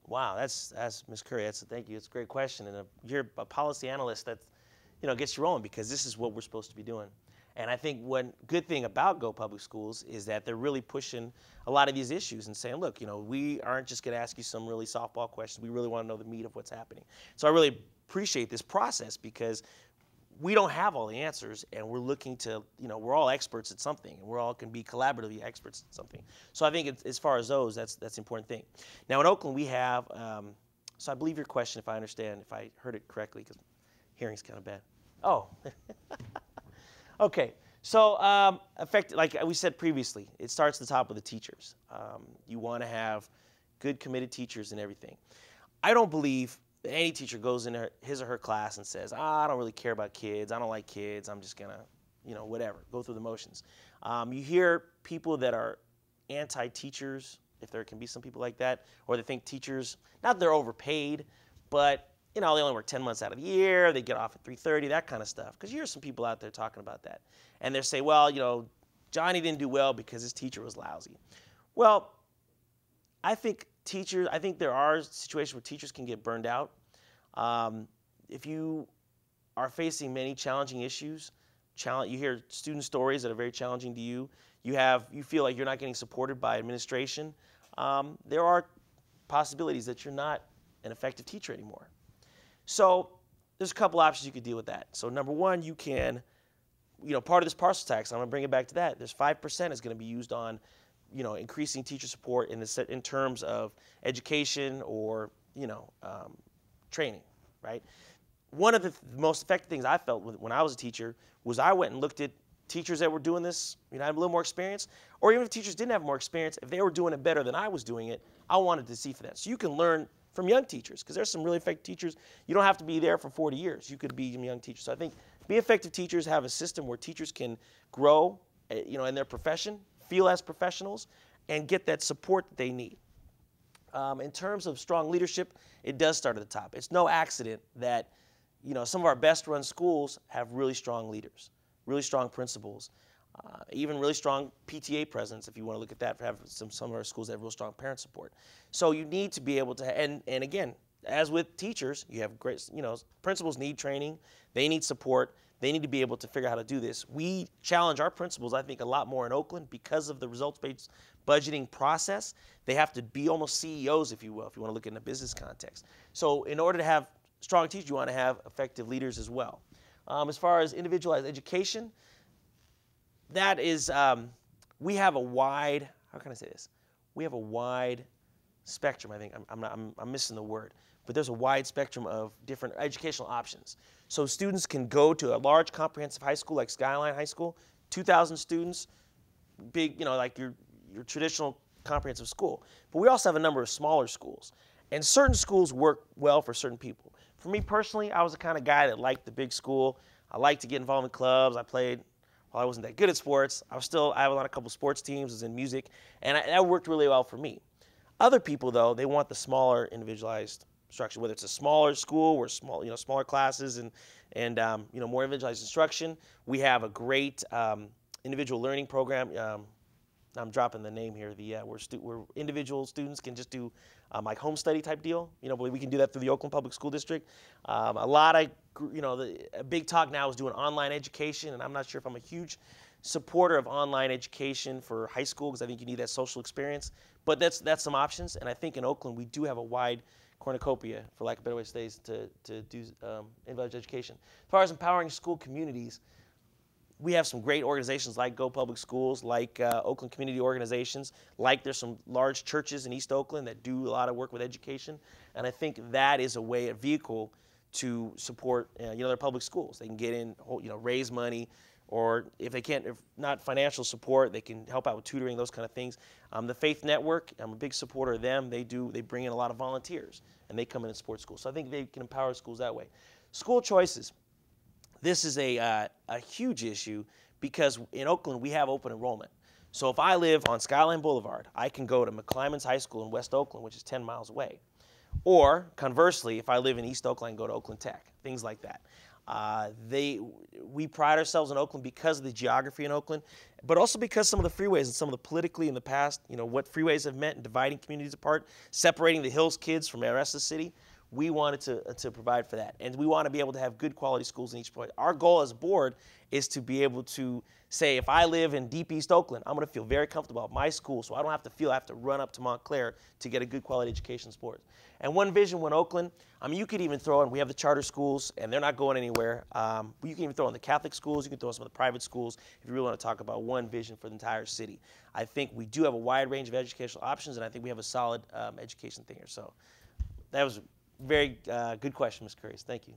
Wow, that's Ms. Curry. Thank you. It's a great question, and you're a policy analyst that, gets you rolling because this is what we're supposed to be doing. And I think one good thing about Go Public Schools is that they're really pushing a lot of these issues and saying, look, we aren't just going to ask you some really softball questions. We really want to know the meat of what's happening. So I really appreciate this process because we don't have all the answers, and we're looking to, we're all experts at something, and we're all can be collaboratively experts at something. So I think as far as those, that's the important thing. Now in Oakland, we have, so I believe your question, if I understand, if I heard it correctly, because hearing's kind of bad. Oh, okay. So like we said previously, it starts at the top with the teachers. You want to have good, committed teachers and everything. I don't believe any teacher goes in his or her class and says, I don't really care about kids. I don't like kids. I'm just going to, whatever, go through the motions. You hear people that are anti-teachers, if there can be some people like that, or they think teachers, not that they're overpaid, but, they only work 10 months out of the year. They get off at 3:30, that kind of stuff. Because you hear some people out there talking about that. And they say, well, Johnny didn't do well because his teacher was lousy. Well, I think there are situations where teachers can get burned out. If you are facing many challenging issues, you hear student stories that are very challenging to you. You feel like you're not getting supported by administration. There are possibilities that you're not an effective teacher anymore. So there's a couple options you could deal with that. So number one, you can, part of this parcel tax, I'm going to bring it back to that. There's 5% is going to be used on increasing teacher support in terms of education or, training, right? One of the most effective things I felt when I was a teacher was I went and looked at teachers that were doing this, had a little more experience, or even if teachers didn't have more experience, if they were doing it better than I was doing it, I wanted to see for that. So you can learn from young teachers, because there's some really effective teachers. You don't have to be there for 40 years. You could be a young teacher. So I think be effective teachers, have a system where teachers can grow, in their profession, feel as professionals, and get that support that they need. In terms of strong leadership, it does start at the top. It's no accident that, some of our best run schools have really strong leaders, really strong principals, even really strong PTA presidents, if you want to look at that. Have some of our schools that have real strong parent support. So you need to be able to, and again, as with teachers, you have great, principals need training, they need support, they need to be able to figure out how to do this. We challenge our principals, I think, a lot more in Oakland because of the results-based budgeting process. They have to be almost CEOs, if you will, if you want to look in a business context. So in order to have strong teachers, you want to have effective leaders as well. As far as individualized education, that is, we have a wide, how can I say this? We have a wide spectrum, I think. I'm missing the word. But there's a wide spectrum of different educational options. So students can go to a large comprehensive high school like Skyline High School, 2,000 students, big, like your traditional comprehensive school. But we also have a number of smaller schools. And certain schools work well for certain people. For me personally, I was the kind of guy that liked the big school. I liked to get involved in clubs. I played, while I wasn't that good at sports, I was on a couple sports teams, was in music, and that worked really well for me. Other people, though, they want the smaller individualized structure, whether it's a smaller school or smaller classes and more individualized instruction. We have a great individual learning program. I'm dropping the name here. Where individual students can just do like home study type deal. But we can do that through the Oakland Public School District. A big talk now is doing online education, and I'm not sure if I'm a huge supporter of online education for high school because I think you need that social experience. But that's some options, and I think in Oakland we do have a wide cornucopia, for lack of a better way to say, to do individualized education. As far as empowering school communities, we have some great organizations like Go Public Schools, like Oakland Community Organizations, like there's some large churches in East Oakland that do a lot of work with education, and I think that is a vehicle to support their public schools. They can get in, raise money, or if not financial support, they can help out with tutoring, those kind of things. The Faith Network, I'm a big supporter of them. They bring in a lot of volunteers, and they come in and support schools. So I think they can empower schools that way. School choices. This is a huge issue because in Oakland we have open enrollment. So if I live on Skyline Boulevard, I can go to McClymonds High School in West Oakland, which is 10 miles away. Or conversely, if I live in East Oakland, go to Oakland Tech, things like that. We pride ourselves in Oakland because of the geography in Oakland, but also because some of the freeways and some of the politically in the past, what freeways have meant in dividing communities apart, separating the Hills kids from the rest of the city. We wanted to provide for that, and we want to be able to have good quality schools in each point. Our goal as a board is to be able to say, if I live in deep East Oakland, I'm going to feel very comfortable at my school, so I don't have to feel I have to run up to Montclair to get a good quality education in sports. And one vision when Oakland, I mean, you could even throw in, we have the charter schools, and they're not going anywhere. You can even throw in the Catholic schools, you can throw in some of the private schools, if you really want to talk about one vision for the entire city. I think we do have a wide range of educational options, and I think we have a solid education thing here. So that was a very good question, Ms. Curry. Thank you.